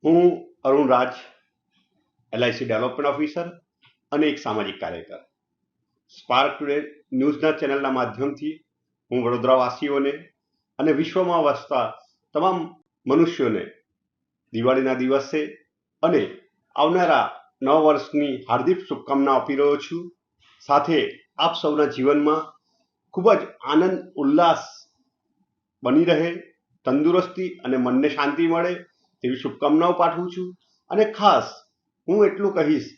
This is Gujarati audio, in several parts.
હું અરુણ રાજ, LIC ડેવલપમેન્ટ ઓફિસર અને એક સામાજિક કાર્યકર. સ્પાર્ક ટુડે ન્યૂઝના ચેનલના માધ્યમથી હું વડોદરાવાસીઓને અને વિશ્વમાં વસતા તમામ મનુષ્યોને દિવાળીના દિવસે અને આવનારા નવા વર્ષની હાર્દિક શુભકામના આપી રહ્યો છું. સાથે આપ સૌના જીવનમાં ખૂબ જ આનંદ ઉલ્લાસ બની રહે, તંદુરસ્તી અને મનને શાંતિ મળે તેવી શુભકામનાઓ પાઠવું છું. અને ખાસ હું એટલું કહીશ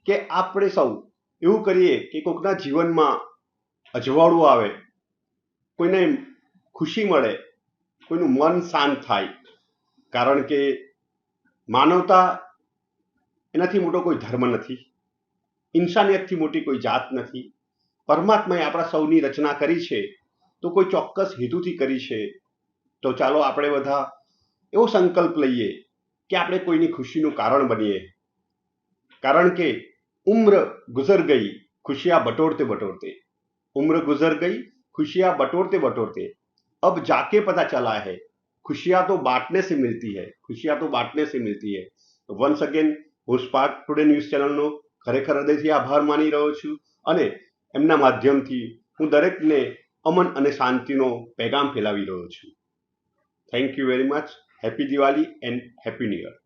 કે આપણે સૌ એવું કરીએ કે કોઈકના જીવનમાં અજવાળું આવે, કોઈને ખુશી મળે, કોઈનું મન શાંત થાય. કારણ કે માનવતા એનાથી મોટો કોઈ ધર્મ નથી, ઇન્સાનિયતથી મોટી કોઈ જાત નથી. પરમાત્માએ આપણા સૌની રચના કરી છે તો કોઈ ચોક્કસ હેતુથી કરી છે. તો ચાલો આપણે બધા એવો સંકલ્પ લઈએ કે આપણે કોઈની ખુશીનું કારણ બનીએ. કારણ કે ઉમ્ર ગુજર ગઈ खुशियां बटोरते बटोरते, उम्र गुजर गई खुशियां बटोरते बटोरते, अब जाके पता चला है खुशियां तो बांटने से मिलती है, खुशियां तो बांटने से मिलती है. વન્સ અગેન હું સ્પાર્ક ટુડે ન્યૂઝ ચેનલનો ખરેખર હૃદયથી આભાર માની રહ્યો છું અને એમના માધ્યમથી હું દરેકને અમન અને શાંતિનો પેગામ ફેલાવી રહ્યો છું. Thank you very much. Happy Diwali and happy new year.